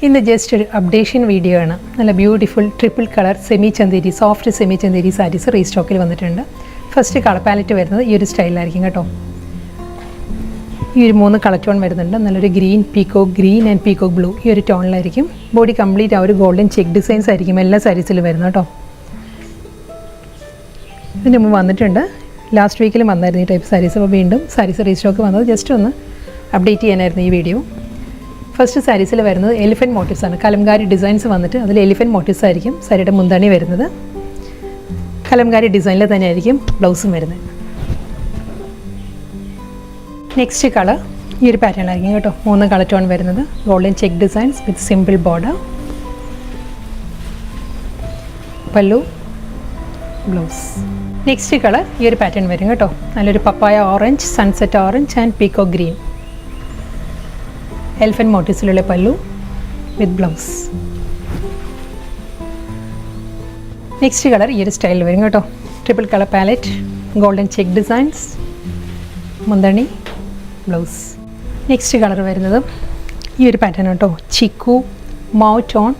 ഇന്ന് ജസ്റ്റ് ഒരു updation video ആണ്. നല്ല beautiful triple colour semi Chanderi soft semi Chanderi saris റീസ്റ്റോക്കിൽ വന്നിട്ടുണ്ട്. ഫസ്റ്റ് കളർ പാലറ്റ് വരുന്നത് ഈ ഒരു സ്റ്റൈലിലായിരിക്കും കേട്ടോ. ഈ ഒരു 3 കളർ ടോൺ വരുന്നുണ്ട്. നല്ലൊരു green, peacock green and peacock blue ഈ ഒരു ടോണിലായിരിക്കും. ബോഡി കംപ്ലീറ്റ് ആ ഒരു ഗോൾഡൻ ചെക്ക് ഡിസൈൻസ് ആയിരിക്കും എല്ലാ സാരീസിലും വരുന്നത് കേട്ടോ. ഇതിന് മുമ്പ് വന്നിട്ടുണ്ട്, ലാസ്റ്റ് വീക്കിലും വന്നായിരുന്നു ഈ ടൈപ്പ് സാരീസ്. അപ്പോൾ വീണ്ടും സാരീസ് റീസ്റ്റോക്ക് വന്നത് ജസ്റ്റ് ഒന്ന് അപ്ഡേറ്റ് ചെയ്യാനായിരുന്നു ഈ വീഡിയോ. ഫസ്റ്റ് സാരീസിൽ വരുന്നത് എലിഫൻറ്റ് മോട്ടീവ്സ് ആണ്. കലംകാരി ഡിസൈൻസ് വന്നിട്ട് അതിൽ എലിഫൻറ്റ് മോട്ടീവ്സ് ആയിരിക്കും സാരിയുടെ മുന്താണി വരുന്നത്. കലംകാരി ഡിസൈനിൽ തന്നെ ആയിരിക്കും ബ്ലൗസും വരുന്നത്. നെക്സ്റ്റ് കളർ ഈ ഒരു പാറ്റേണിലായിരിക്കും കേട്ടോ. 3 കളർ ടോൺ വരുന്നത്. Golden check designs with simple border, pallu, blouse. Next colour ഈ ഒരു പാറ്റേൺ വരും കേട്ടോ. നല്ലൊരു papaya orange, sunset orange and peacock green. Elephant മോട്ടീവ്സിലുള്ള pallu with blouse. Next colour ഈ ഒരു സ്റ്റൈലിൽ വരും കേട്ടോ. Triple colour palette, golden check designs, മുന്താണി, ബ്ലൗസ്. നെക്സ്റ്റ് കളർ വരുന്നത് ഈ ഒരു പാറ്റേൺ കേട്ടോ. ചിക്കു മൗ ടോൺ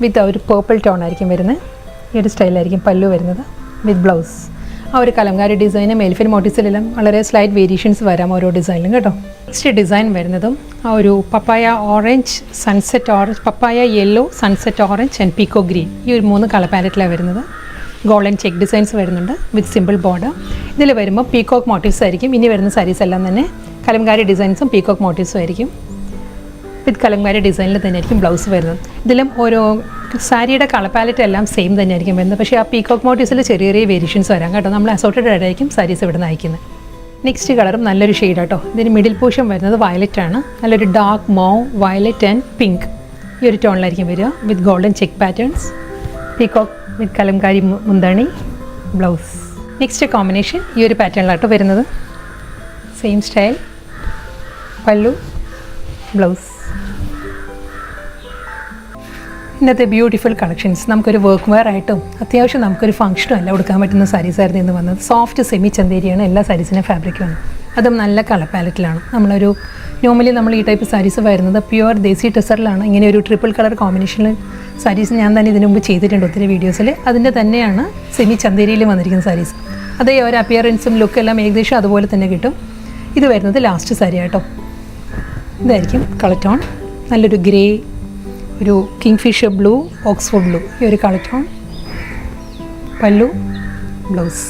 വിത്ത് ഒരു പേർപ്പിൾ ടോൺ ആയിരിക്കും വരുന്നത്. ഈ ഒരു സ്റ്റൈലായിരിക്കും പല്ലു വരുന്നത് വിത്ത് ബ്ലൗസ്. ആ ഒരു കലംകാരി ഡിസൈനും എലിഫൻറ്റ് മോട്ടീവ്സിലെല്ലാം വളരെ സ്ലൈറ്റ് വേരിയേഷൻസ് വരാം ഓരോ ഡിസൈനിലും കേട്ടോ. നെക്സ്റ്റ് ഡിസൈൻ വരുന്നതും ആ ഒരു papaya orange, sunset orange, papaya yellow, sunset orange and peacock green ഈ ഒരു 3 കളർ പാലറ്റിലാണ് വരുന്നത്. ഗോൾഡൻ ചെക്ക് ഡിസൈൻസ് വരുന്നുണ്ട് വിത്ത് സിമ്പിൾ ബോർഡർ. ഇതിൽ വരുമ്പോൾ പീക്കോക്ക് മോട്ടീവ്സ് ആയിരിക്കും. ഇനി വരുന്ന സാരീസ് എല്ലാം തന്നെ കലംകാരി ഡിസൈൻസും പീക്കോക്ക് മോട്ടീവ്സും ആയിരിക്കും. വിത്ത് കലംകാരി ഡിസൈനിൽ തന്നെ ആയിരിക്കും ബ്ലൗസ് വരുന്നത്. ഇതിലും ഓരോ സാരിയുടെ കളർ പാലറ്റ് എല്ലാം സെയിം തന്നെ ആയിരിക്കും വരുന്നത്. പക്ഷേ ആ പീക്കോക്ക് മോട്ടീവ്സിൽ ചെറിയ ചെറിയ വേരിയേഷൻസ് വരാം കേട്ടോ. നമ്മൾ അസോർട്ടഡ് ആയിരിക്കും സാരീസ് ഇവിടെ നിന്ന് അയക്കുന്നത്. നെക്സ്റ്റ് കളറും നല്ലൊരു ഷെയ്ഡ് കേട്ടോ. ഇതിന് മിഡിൽ പോർഷൻ വരുന്നത് വയലറ്റ് ആണ്. നല്ലൊരു dark mauve, violet and pink ഈ ഒരു ടോണിലായിരിക്കും വരിക. With golden check patterns, peacock with kalamkari മുന്താണി, ബ്ലൗസ്. നെക്സ്റ്റ് കോമ്പിനേഷൻ ഈ ഒരു പാറ്റേണിലാട്ടോ വരുന്നത്. Same style, pallu, blouse. ഇന്നത്തെ ബ്യൂട്ടിഫുൾ കളക്ഷൻസ് നമുക്കൊരു വർക്ക് വെയർ ആയിട്ടും അത്യാവശ്യം നമുക്കൊരു ഫംഗ്ഷനും എല്ലാം കൊടുക്കാൻ പറ്റുന്ന സാരീസായിരുന്നു ഇന്ന് വന്നത്. സോഫ്റ്റ് സെമി ചന്തേരിയാണ് എല്ലാ സാരീസിൻ്റെ ഫാബ്രിക് വന്നത്. അതും നല്ല കളർ പാലറ്റിലാണ്. നോർമലി നമ്മൾ ഈ ടൈപ്പ് സാരീസ് വരുന്നത് പ്യുവർ ദേശി ടെസറിലാണ്. ഇങ്ങനെ ഒരു ട്രിപ്പിൾ കളർ കോമ്പിനേഷനിൽ സാരീസ് ഞാൻ തന്നെ ഇതിനു മുമ്പ് ചെയ്തിട്ടുണ്ട് ഒത്തിരി വീഡിയോസിൽ. അതിൻ്റെ തന്നെയാണ് സെമി ചന്തേരിയിൽ വന്നിരിക്കുന്ന സാരീസ്. അതേ ഒരു അപ്പിയറൻസും ലുക്കെല്ലാം ഏകദേശം അതുപോലെ തന്നെ കിട്ടും. ഇത് വരുന്നത് ലാസ്റ്റ് സാരി കേട്ടോ. ഇതായിരിക്കും കളർ ടോൺ. നല്ലൊരു ഗ്രേ, ഒരു kingfisher blue, Oxford blue ഈ ഒരു കളർ ടോൺ, പല്ലു, ബ്ലൗസ്.